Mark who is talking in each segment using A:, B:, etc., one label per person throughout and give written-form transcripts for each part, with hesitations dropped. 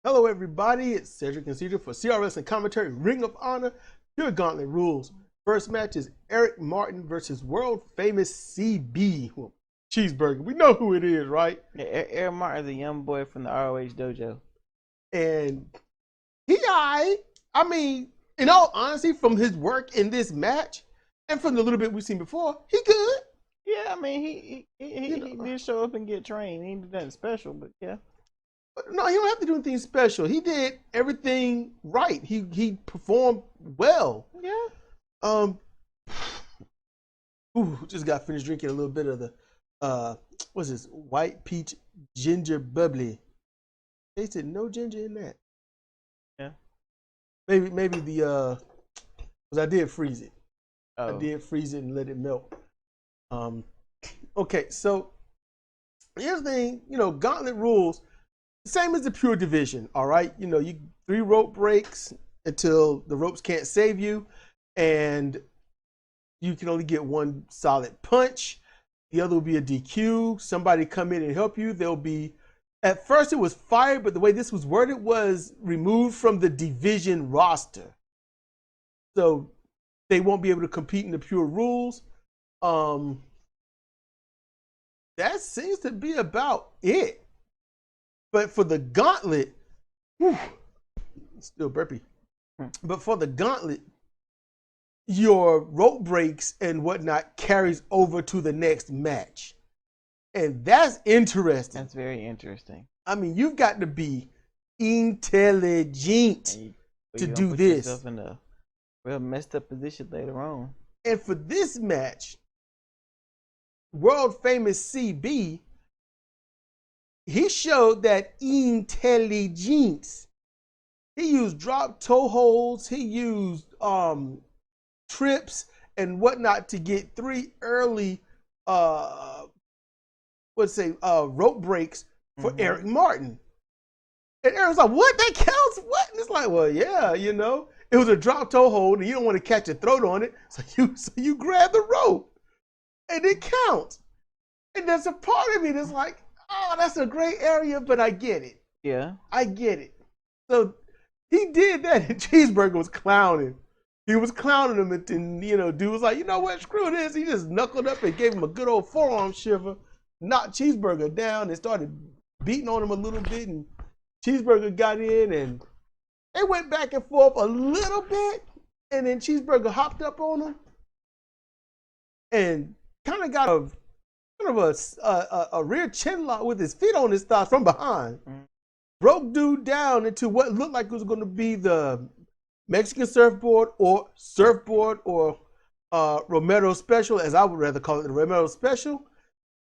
A: Hello, everybody. It's Cedric and Cedric for CRS and Commentary Ring of Honor. Pure Gauntlet rules. First match is Eric Martin versus world famous CB. Well, Cheeseburger. We know who it is, right?
B: Yeah, Eric Martin's a young boy from the ROH dojo.
A: And I mean, in all honesty, from his work in this match and from the little bit we've seen before, he good.
B: Yeah, I mean, he did show up and get trained. He did nothing special, but yeah.
A: No, he don't have to do anything special. He did everything right. He performed well.
B: Yeah.
A: Just got finished drinking a little bit of the what's this? White peach ginger bubbly. They said no ginger in that.
B: Yeah.
A: Maybe the because I did freeze it.
B: Oh.
A: I did freeze it and let it melt. Okay, so here's the thing, Gauntlet rules. Same as the pure division, all right? You 3 rope breaks until the ropes can't save you, and you can only get 1 solid punch. The other will be a DQ. Somebody come in and help you. They'll be, at first it was fired, but the way this was worded was removed from the division roster. So they won't be able to compete in the pure rules. That seems to be about it. But for the gauntlet, still burpy. But for the gauntlet, your rope breaks and whatnot carries over to the next match. And that's interesting.
B: That's very interesting.
A: I mean, you've got to be intelligent to do
B: put
A: this.
B: Yourself in a real messed up position later on.
A: And for this match, world famous CB, he showed that intelligence. He used drop toe holds. He used trips and whatnot to get 3 early rope breaks for Eric Martin. And Eric's like, what? That counts? What? And it's like, well, yeah, it was a drop toe hold, and you don't want to catch a throat on it, so you grab the rope, and it counts. And there's a part of me that's like, oh, that's a gray area, but I get it.
B: Yeah.
A: I get it. So he did that, and Cheeseburger was clowning. He was clowning him, and dude was like, you know what, screw this. He just knuckled up and gave him a good old forearm shiver, knocked Cheeseburger down, and started beating on him a little bit, and Cheeseburger got in, and they went back and forth a little bit, and then Cheeseburger hopped up on him, and kind of got a rear chin lock with his feet on his thighs from behind. Broke dude down into what looked like it was going to be the Mexican surfboard or Romero special, as I would rather call it, the Romero special.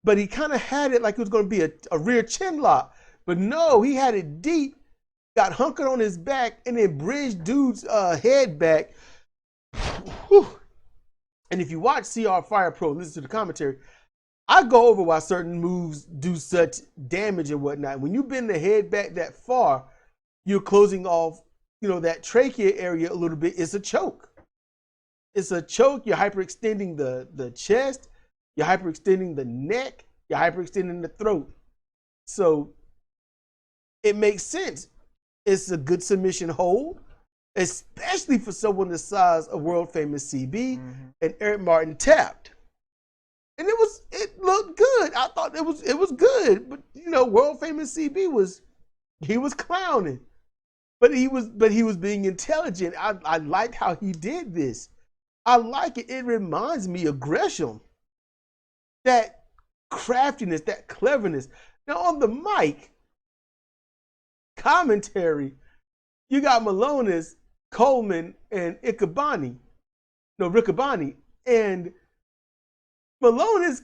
A: But he kind of had it like it was going to be a rear chin lock. But no, he had it deep, got hunkered on his back, and then bridged dude's head back. Whew. And if you watch CR Fire Pro, listen to the commentary, I go over why certain moves do such damage and whatnot. When you bend the head back that far, you're closing off, that trachea area a little bit. It's a choke. It's a choke. You're hyperextending the chest. You're hyperextending the neck. You're hyperextending the throat. So it makes sense. It's a good submission hold, especially for someone the size of world famous CB. And Eric Martin tapped. And it looked good. I thought it was good. But world famous CB was clowning. But he was being intelligent. I liked how he did this. I like it. It reminds me of Gresham. That craftiness, that cleverness. Now on the mic, commentary, you got Malonis, Coleman, and Riccaboni. And Malonis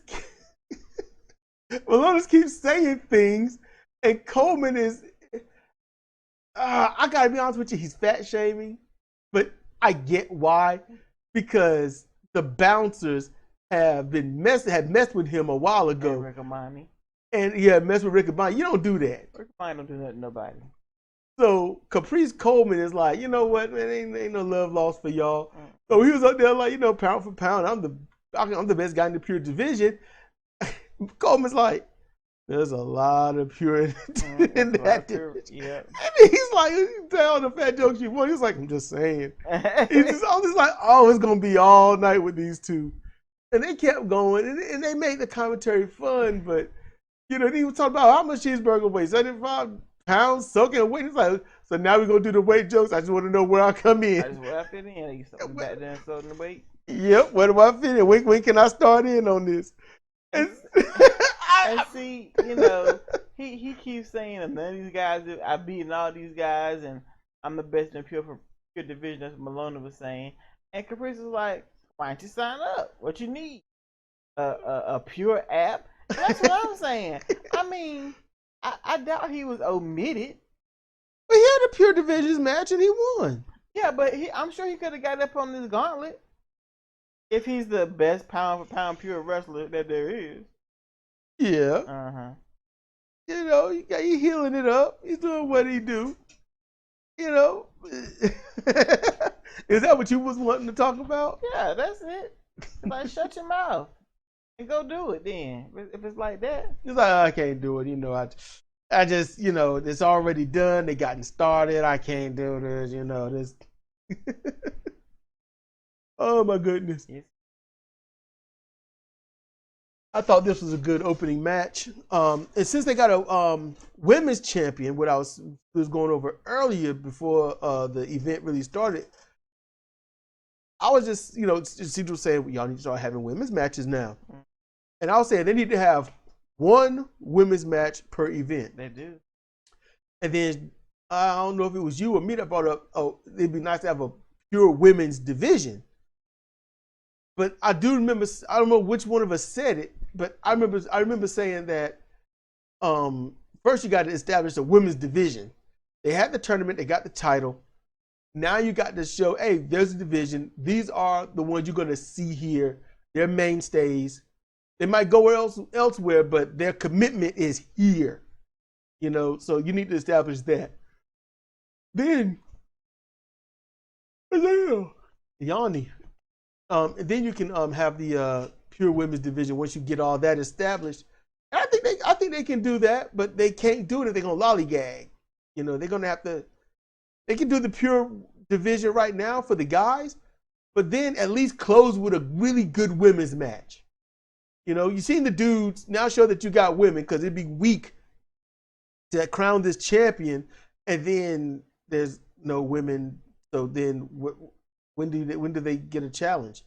A: keeps saying things, and Coleman is, I gotta be honest with you, he's fat shaming, but I get why, because the bouncers have messed with him a while ago.
B: Riccaboni.
A: And yeah, messed with Riccaboni. You don't do that.
B: Riccaboni don't do that to nobody.
A: So Caprice Coleman is like, you know what, man, ain't no love lost for y'all. So he was up there like, pound for pound, I'm the best guy in the pure division. Coleman's like, There's a lot of purity in that.
B: Yeah.
A: And he's like, you tell the fat jokes you want. He's like, I'm just saying. He's just always like, oh, it's gonna be all night with these two. And they kept going, and they made the commentary fun. But he was talking about how much cheeseburger weighs, 75 pounds, soaking weight. He's like, so now we're gonna do the weight jokes. I just want to know where I come in.
B: I just where I fit in. You start back there and soaking the weight.
A: Yep, where do I fit in? When can I start in on this?
B: And see, he keeps saying that none of these guys, I've beaten all these guys, and I'm the best in pure division, as Maloney was saying. And Caprice was like, why don't you sign up? What you need? A pure app? That's what I'm saying. I mean, I doubt he was omitted.
A: But he had a pure divisions match and he won.
B: Yeah, but I'm sure he could have got up on this gauntlet if he's the best pound for pound pure wrestler that there is.
A: Yeah. He's healing it up. He's doing what he do. Is that what you was wanting to talk about?
B: Yeah, that's it. Like, shut your mouth and go do it then. If it's like that.
A: He's like, I can't do it. I just, it's already done. They gotten started. I can't do this, this. Oh, my goodness. Yes. I thought this was a good opening match. And since they got a women's champion, what I was going over earlier before the event really started, I was just, people saying, y'all need to start having women's matches now. And I was saying they need to have one women's match per event.
B: They do. And
A: then, I don't know if it was you or me that brought up, it'd be nice to have a pure women's division. But I do remember, I don't know which one of us said it, but I remember saying that first you got to establish a women's division. They had the tournament, they got the title. Now you got to show, hey, there's a division. These are the ones you're going to see here. They're mainstays. They might go elsewhere, but their commitment is here. So you need to establish that. Then, Yanni. And then you can have the pure women's division once you get all that established. And I think they can do that, but they can't do it if they're gonna lollygag. They're gonna have to. They can do the pure division right now for the guys, but then at least close with a really good women's match. You've seen the dudes now show that you got women, because it'd be weak to crown this champion and then there's no women. So then when do they get a challenge?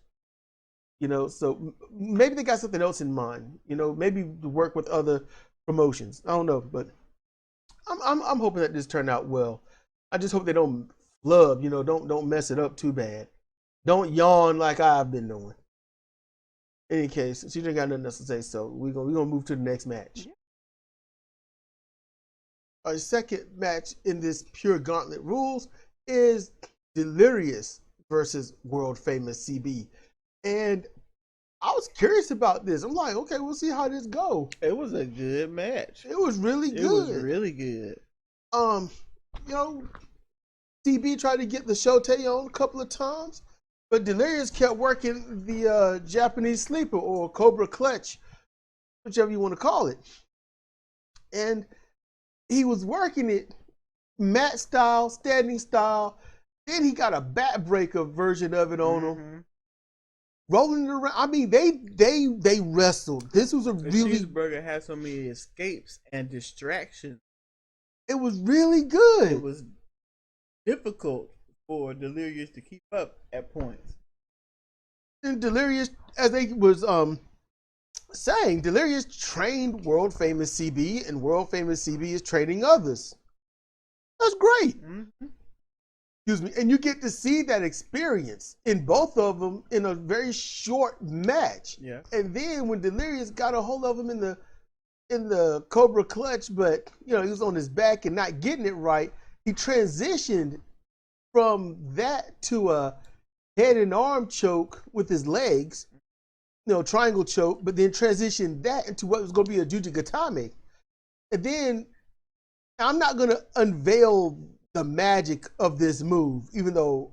A: So maybe they got something else in mind. Maybe to work with other promotions. I don't know, but I'm hoping that this turned out well. I just hope they don't flub. Don't mess it up too bad. Don't yawn like I've been doing. In any case, she didn't got nothing else to say, so we're gonna move to the next match. Yeah. Our second match in this pure gauntlet rules is Delirious versus world famous CB. And I was curious about this. I'm like, okay, we'll see how this go.
B: It was a good match.
A: It was really good.
B: It was really good.
A: CB tried to get the Shote on a couple of times, but Delirious kept working the Japanese sleeper or Cobra clutch, whichever you want to call it. And he was working it mat style, standing style. Then he got a backbreaker version of it on him. Rolling it around. I mean, they wrestled. This was the
B: cheeseburger had so many escapes and distractions.
A: It was really good.
B: It was difficult for Delirious to keep up at points.
A: And Delirious, as they was saying, Delirious trained world famous CB, and world famous CB is training others. That's great. Excuse me. And you get to see that experience in both of them in a very short match.
B: Yeah.
A: And then when Delirious got a hold of him in the Cobra clutch, but he was on his back and not getting it right, he transitioned from that to a head and arm choke with his legs, triangle choke, but then transitioned that into what was going to be a Jujigatame. And then I'm not going to unveil the magic of this move, even though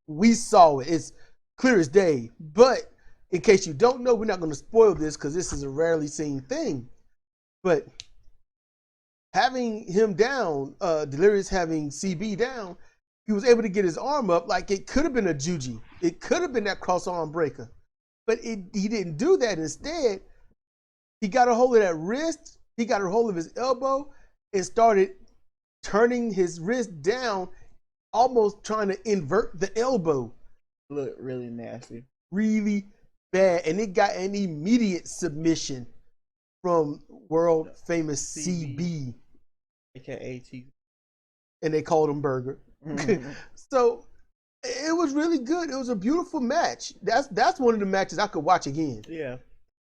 A: we saw it. It's clear as day. But in case you don't know, we're not going to spoil this because this is a rarely seen thing. But having him down, Delirious having CB down, he was able to get his arm up like it could have been a juji. It could have been that cross arm breaker. But he didn't do that. Instead, he got a hold of that wrist, he got a hold of his elbow, and started turning his wrist down, almost trying to invert the elbow.
B: Look really nasty.
A: Really bad. And it got an immediate submission from world famous CB.
B: AKA T.
A: And they called him Burger. So it was really good. It was a beautiful match. That's one of the matches I could watch again.
B: Yeah.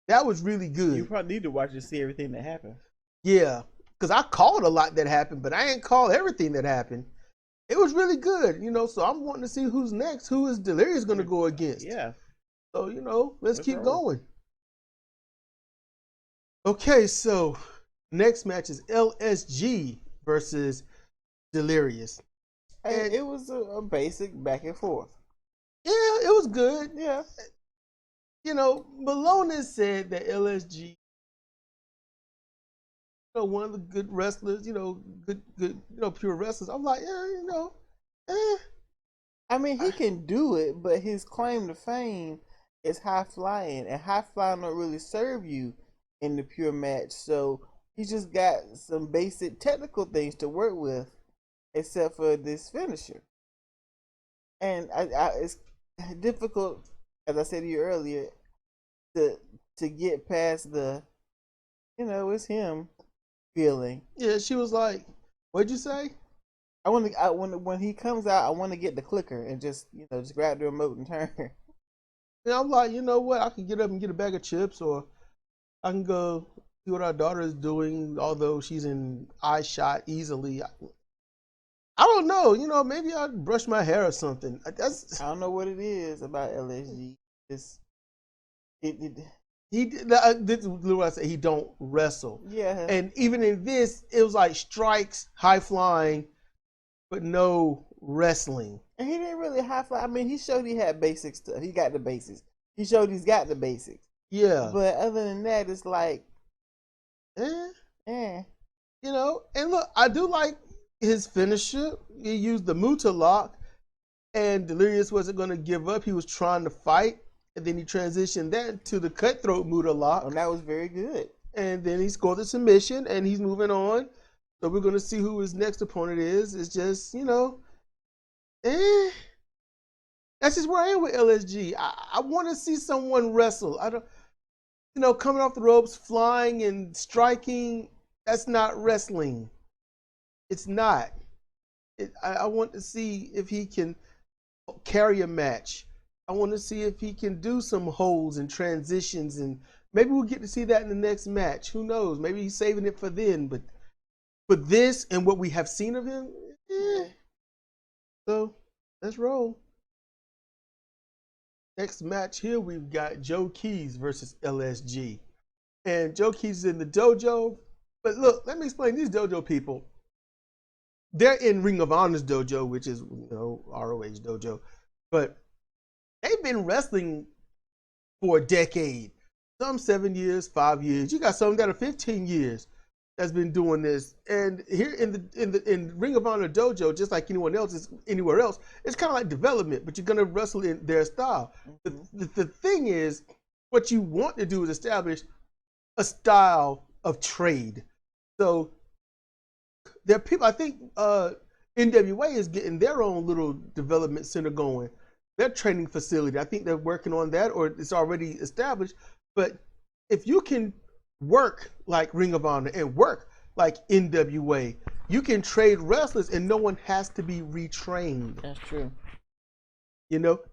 A: That was really good.
B: You probably need to watch to see everything that happened.
A: Yeah. Because I called a lot that happened, but I ain't call everything that happened. It was really good, so I'm wanting to see who's next. Who is Delirious going to go against?
B: Yeah.
A: So, let's keep going. Okay, so next match is LSG versus Delirious.
B: And it was a basic back and forth.
A: Yeah, it was good.
B: Yeah.
A: Malone said that LSG, one of the good wrestlers, good, pure wrestlers. I'm like,
B: I mean, he can do it, but his claim to fame is high flying, and high flying don't really serve you in the pure match. So he just got some basic technical things to work with, except for this finisher. And it's difficult, as I said to you earlier, to get past the, it's him feeling.
A: Yeah, she was like, "What'd you say?"
B: When he comes out, I want to get the clicker and just grab the remote and turn.
A: And I'm like, you know what? I can get up and get a bag of chips, or I can go see what our daughter is doing. Although she's in eye shot easily, I don't know. Maybe I'll brush my hair or something.
B: I don't know what it is about LSG.
A: This is what I say. He don't wrestle.
B: Yeah.
A: And even in this, it was like strikes, high flying, but no wrestling.
B: And he didn't really high fly. I mean, he showed he had basic stuff. He got the basics. He showed he's got the basics.
A: Yeah.
B: But other than that, it's like,
A: And look, I do like his finisher. He used the Muta lock, and Delirious wasn't going to give up. He was trying to fight. And then he transitioned that to the cutthroat Muta lock.
B: And that was very good.
A: And then he scored the submission, and he's moving on. So we're going to see who his next opponent is. It's just, that's just where I am with LSG. I want to see someone wrestle. I don't, coming off the ropes, flying and striking, that's not wrestling. It's not. I want to see if he can carry a match. I want to see if he can do some holds and transitions, and maybe we'll get to see that in the next match. Who knows? Maybe he's saving it for then. But for this and what we have seen of him, So let's roll. Next match here, we've got Joe Keys versus LSG. And Joe Keys is in the dojo. But look, let me explain these dojo people. They're in Ring of Honor's dojo, which is, ROH dojo. But they've been wrestling for a decade. Some 7 years, 5 years. You got some that are 15 years that's been doing this. And here in Ring of Honor dojo, just like anyone else is anywhere else, it's kind of like development, but you're gonna wrestle in their style. The thing is, what you want to do is establish a style of trade. So there are people. I think NWA is getting their own little development center going. Their training facility. I think they're working on that, or it's already established. But if you can work like Ring of Honor and work like NWA, you can trade wrestlers and no one has to be retrained.
B: That's true.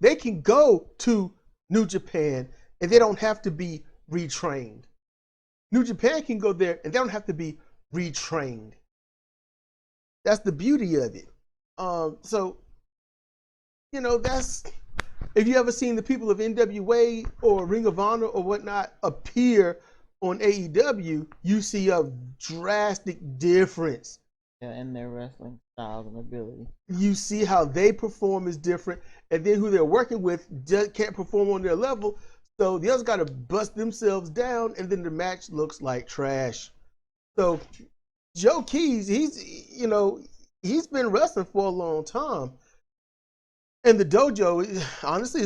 A: They can go to New Japan and they don't have to be retrained. New Japan can go there and they don't have to be retrained. That's the beauty of it. That's, if you ever seen the people of NWA or Ring of Honor or whatnot appear on AEW, you see a drastic difference.
B: Yeah, in their wrestling styles and ability.
A: You see how they perform is different, and then who they're working with just can't perform on their level, so the others got to bust themselves down, and then the match looks like trash. So Joe Keys, he's been wrestling for a long time. And the dojo, honestly,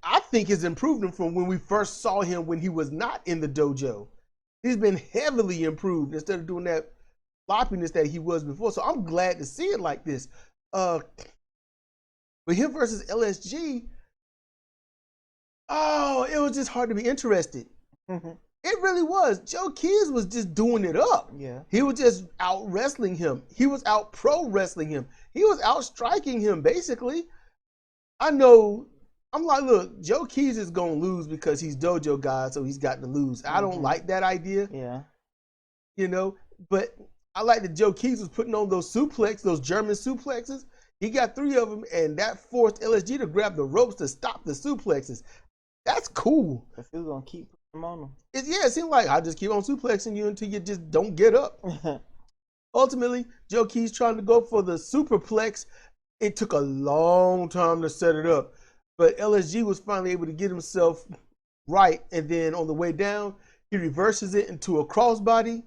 A: I think has improved him from when we first saw him when he was not in the dojo. He's been heavily improved instead of doing that floppiness that he was before. So I'm glad to see it like this. But him versus LSG, it was just hard to be interested. Mm-hmm. It really was. Joe Keys was just doing it up.
B: Yeah.
A: He was just out wrestling him. He was out pro wrestling him. He was out striking him, basically. I know, I'm like, look, Joe Keys is going to lose because he's dojo guy, so he's got to lose. I don't like that idea.
B: Yeah.
A: But I like that Joe Keys was putting on those German suplexes. He got 3 of them, and that forced LSG to grab the ropes to stop the suplexes. That's cool.
B: Because he was going to keep putting them on him.
A: It seemed like I'll just keep on suplexing you until you just don't get up. Ultimately, Joe Keys trying to go for the superplex. It took a long time to set it up, but LSG was finally able to get himself right. And then on the way down, he reverses it into a crossbody.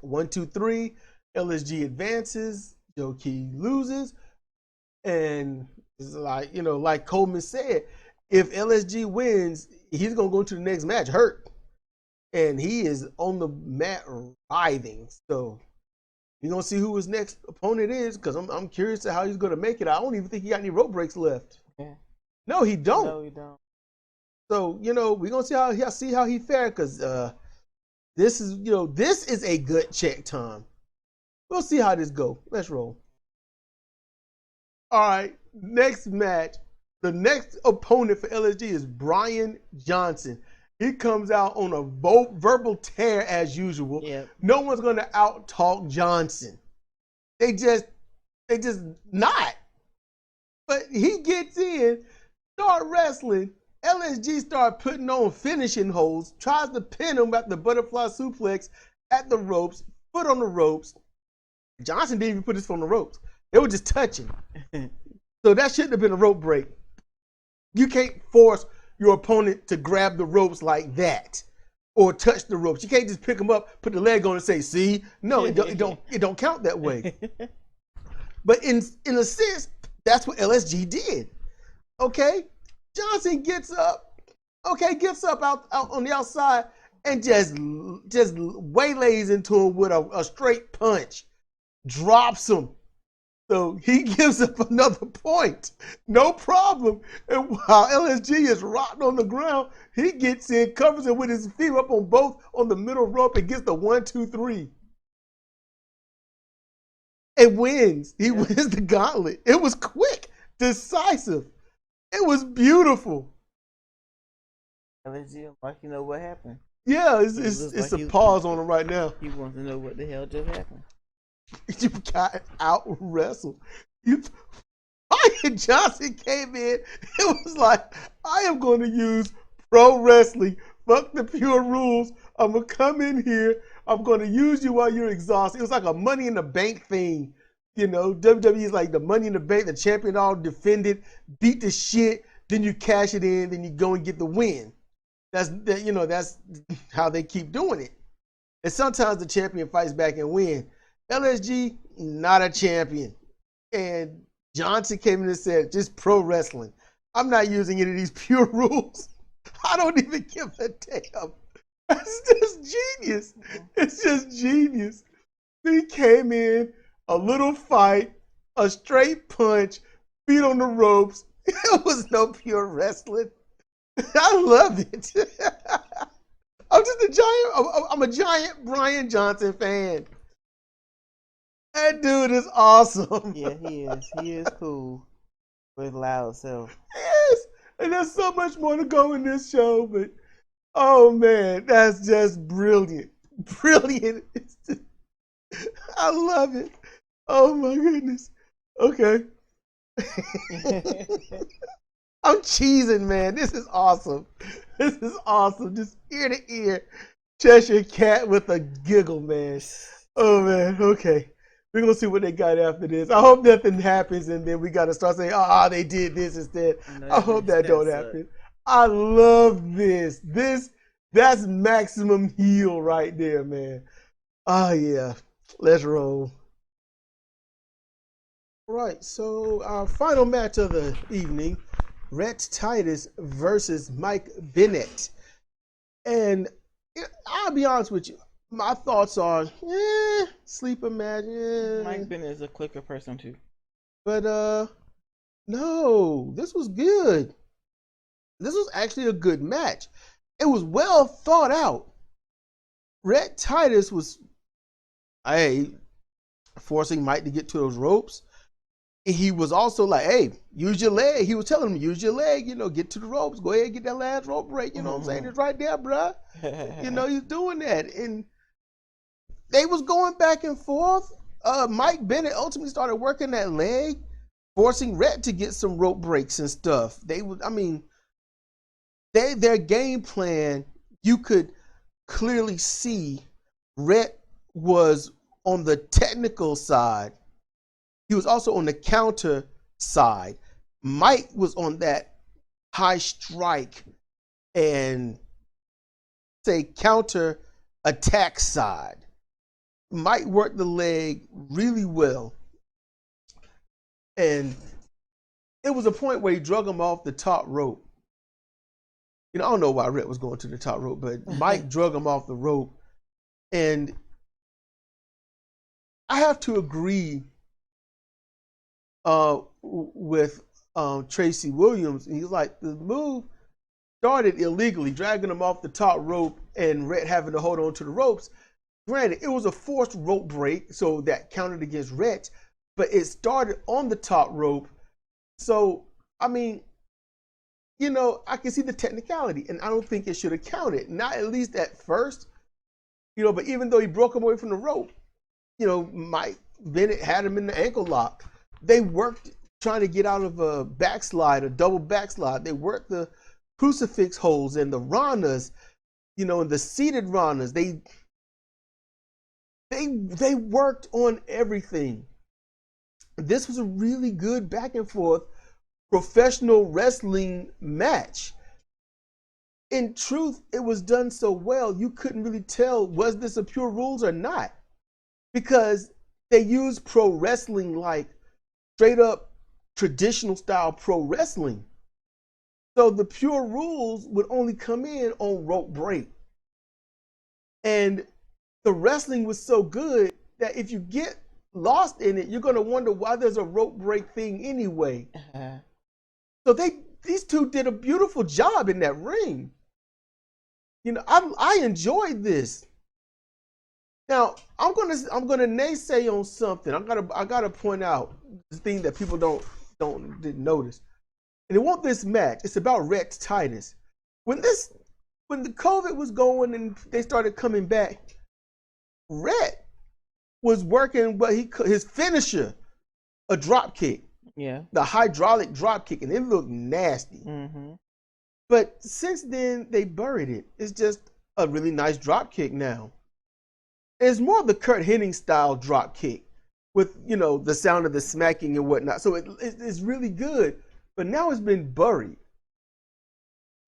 A: 1, 2, 3. LSG advances. Joe Keys loses. And it's like Coleman said, if LSG wins, he's going to go into the next match hurt. And he is on the mat writhing. So we're going to see who his next opponent is, because I'm curious to how he's going to make it. I don't even think he got any rope breaks left.
B: Yeah.
A: No, he don't.
B: No, he don't.
A: So, we're going to see how he fared, because this is a good check time. We'll see how this go. Let's roll. All right, next match. The next opponent for LSG is Brian Johnson. He comes out on a verbal tear as usual.
B: Yep.
A: No one's going to out-talk Johnson. They just not. But he gets in, start wrestling. LSG start putting on finishing holds, tries to pin him at the butterfly suplex at the ropes, foot on the ropes. Johnson didn't even put his foot on the ropes. They were just touching. So that shouldn't have been a rope break. You can't force your opponent to grab the ropes like that or touch the ropes. You can't just pick them up, put the leg on and say, see? No, it don't count that way. But in a sense, that's what LSG did. Okay? Johnson gets up out on the outside and just waylays into him with a straight punch. Drops him. So he gives up another point. No problem. And while LSG is rotting on the ground, he gets in, covers it with his feet up on the middle rope, and gets the 1, 2, 3. And wins. He wins the gauntlet. It was quick, decisive. It was beautiful.
B: LSG, like you know what happened.
A: Yeah, it's a pause on him right now.
B: He wants to know what the hell just happened.
A: You got out wrestled. Brian Johnson came in. It was like, I am going to use pro wrestling. Fuck the pure rules. I'm going to come in here. I'm going to use you while you're exhausted. It was like a Money in the Bank thing. WWE is like the Money in the Bank. The champion all defended, beat the shit. Then you cash it in. Then you go and get the win. That's how they keep doing it. And sometimes the champion fights back and wins. LSG, not a champion. And Johnson came in and said, just pro wrestling. I'm not using any of these pure rules. I don't even give a damn. It's just genius. It's just genius. He came in, a little fight, a straight punch, feet on the ropes. It was no pure wrestling. I love it. I'm a giant Brian Johnson fan. That dude is awesome.
B: Yeah, he is. He is cool with loud self.
A: Yes, and there's so much more to go in this show, but oh man, that's just brilliant. Brilliant. I love it. Oh my goodness. Okay. I'm cheesing, man. This is awesome. This is awesome. Just ear to ear. Cheshire Cat with a giggle, man. Oh man, okay. We're going to see what they got after this. I hope nothing happens and then we got to start saying, they did this instead. I hope that don't happen. I love this. That's maximum heel right there, man. Oh, yeah. Let's roll. All right, so our final match of the evening, Rhett Titus versus Mike Bennett. And I'll be honest with you, my thoughts are, sleeper match.
B: Mike Bennett is a clicker person too.
A: But no, this was good. This was actually a good match. It was well thought out. Rhett Titus was, forcing Mike to get to those ropes. He was also like, hey, use your leg. He was telling him, use your leg, get to the ropes. Go ahead and get that last rope break. You know what I'm saying? It's right there, bruh. He's doing that. And they was going back and forth. Mike Bennett ultimately started working that leg, forcing Rhett to get some rope breaks and stuff. Their game plan, you could clearly see Rhett was on the technical side. He was also on the counter side. Mike was on that high strike and say counter attack side. Mike worked the leg really well. And it was a point where he drug him off the top rope. I don't know why Rhett was going to the top rope, but Mike drug him off the rope. And I have to agree with Tracy Williams. He's like, the move started illegally, dragging him off the top rope and Rhett having to hold on to the ropes. Granted, it was a forced rope break, so that counted against Rhett, but it started on the top rope. So, I can see the technicality, and I don't think it should have counted. Not at least at first, but even though he broke him away from the rope, Mike Bennett had him in the ankle lock. They worked trying to get out of a backslide, a double backslide. They worked the crucifix holds and the ranas, and the seated ranas. They worked on everything. This was a really good back and forth professional wrestling match. In truth, it was done so well, you couldn't really tell, was this a pure rules or not? Because they used pro wrestling like straight up traditional style pro wrestling. So the pure rules would only come in on rope break. And the wrestling was so good that if you get lost in it, you're going to wonder why there's a rope break thing anyway. So these two did a beautiful job in that ring. I enjoyed this. Now I'm gonna naysay on something. I gotta point out the thing that people didn't notice. And it wasn't this match. It's about Rhett Titus. When the COVID was going and they started coming back, Rhett was working, but his finisher, a drop kick.
B: Yeah.
A: The hydraulic drop kick, and it looked nasty.
B: Mm-hmm.
A: But since then, they buried it. It's just a really nice drop kick now. It's more of the Kurt Hennig style drop kick with, the sound of the smacking and whatnot. So it's really good, but now it's been buried.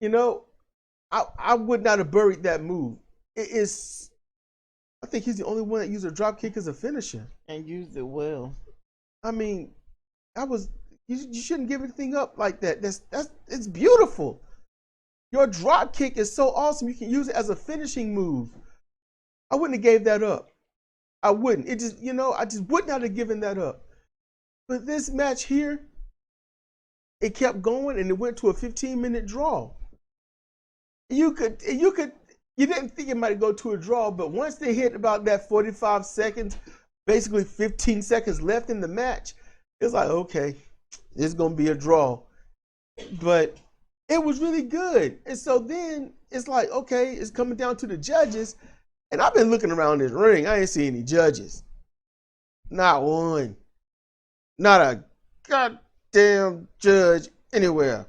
A: I would not have buried that move. I think he's the only one that used a drop kick as a finisher.
B: And used it well.
A: You shouldn't give anything up like that. It's beautiful. Your drop kick is so awesome. You can use it as a finishing move. I wouldn't have gave that up. I wouldn't. I just would not have given that up. But this match here, it kept going and it went to a 15-minute draw. You didn't think it might go to a draw, but once they hit about that 45 seconds, basically 15 seconds left in the match, it's like, okay, it's going to be a draw. But it was really good. And so then it's like, okay, it's coming down to the judges. And I've been looking around this ring. I ain't see any judges. Not one. Not a goddamn judge anywhere.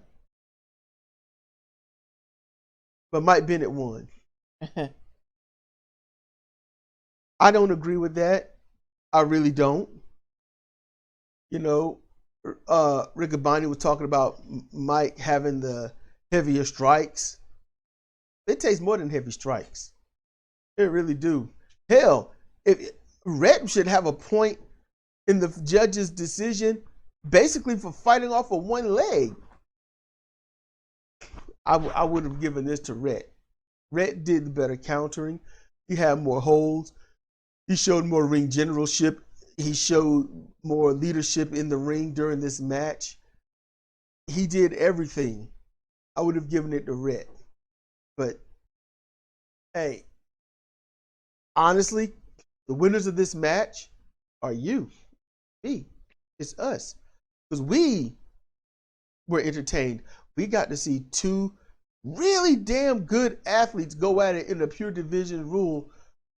A: But Mike Bennett won. I don't agree with that. I really don't. Riccaboni was talking about Mike having the heavier strikes. It takes more than heavy strikes. It really do. Hell, if Rhett should have a point in the judge's decision, basically for fighting off of one leg. I would have given this to Rhett. Rhett did the better countering. He had more holds. He showed more ring generalship. He showed more leadership in the ring during this match. He did everything. I would have given it to Rhett. But, hey, honestly, the winners of this match are you, me. It's us. Because we were entertained. We got to see two really damn good athletes go at it in the pure division rule,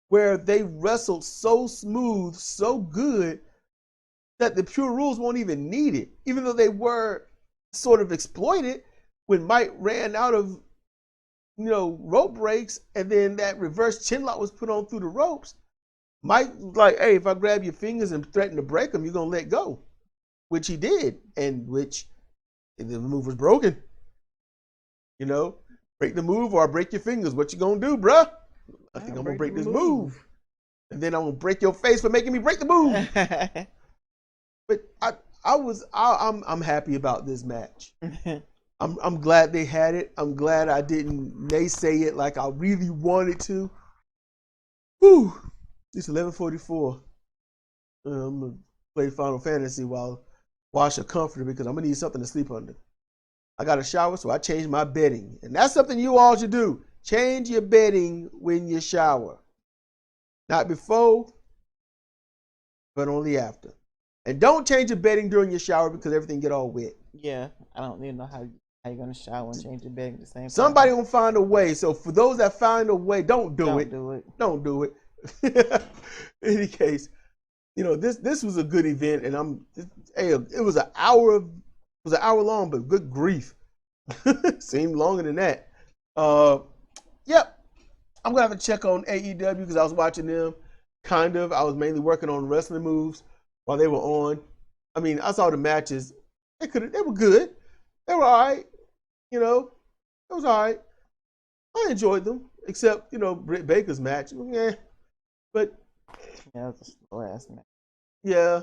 A: where they wrestled so smooth, so good, that the pure rules won't even need it. Even though they were sort of exploited when Mike ran out of, rope breaks, and then that reverse chinlock was put on through the ropes. Mike was like, hey, if I grab your fingers and threaten to break them, you're going to let go. Which he did, and which the move was broken. Break the move or I break your fingers. What you going to do, bruh? I think I'm going to break this move. And then I'm going to break your face for making me break the move. But I'm happy about this match. I'm glad they had it. I'm glad I didn't naysay it like I really wanted to. Whew. It's 11:44. I'm going to play Final Fantasy while wash a comforter because I'm going to need something to sleep under. I got a shower, so I changed my bedding. And that's something you all should do. Change your bedding when you shower. Not before, but only after. And don't change your bedding during your shower because everything get all wet.
B: Yeah, I don't even know how you're going to shower and change your bedding at the same time.
A: Somebody gonna find a way. So for those that find a way, don't do it. Don't do it. In any case, this was a good event, and it was an hour long, but good grief. Seemed longer than that. Yep. I'm gonna have to check on AEW because I was watching them. Kind of. I was mainly working on wrestling moves while they were on. I mean, I saw the matches. They were good. They were all right. It was all right. I enjoyed them, except Britt Baker's match. Yeah, but
B: yeah, it was a slow ass match.
A: Yeah,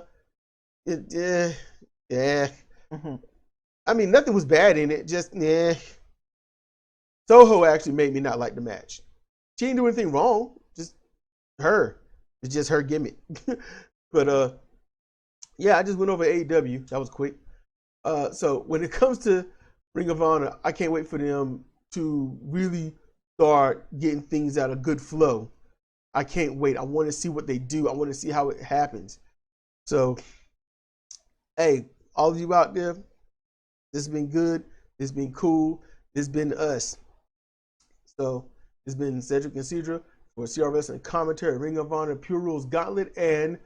A: yeah. I mean, nothing was bad in it. Just Soho actually made me not like the match. She didn't do anything wrong. Just her. It's just her gimmick. But yeah, I just went over AEW. That was quick. So when it comes to Ring of Honor, I can't wait for them to really start getting things out of good flow. I can't wait. I want to see what they do. I want to see how it happens. So, hey, all of you out there, this has been good. This has been cool. This has been us. So, it's been Cedric and Cedra for CRS and commentary, Ring of Honor, Pure Rules Gauntlet, and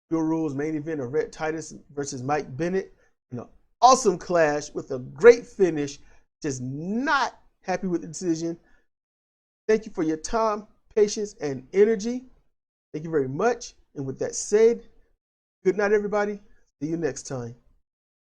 A: Pure Rules main event of Rhett Titus versus Mike Bennett. An awesome clash with a great finish. Just not happy with the decision. Thank you for your time, patience, and energy. Thank you very much. And with that said, good night, everybody. See you next time.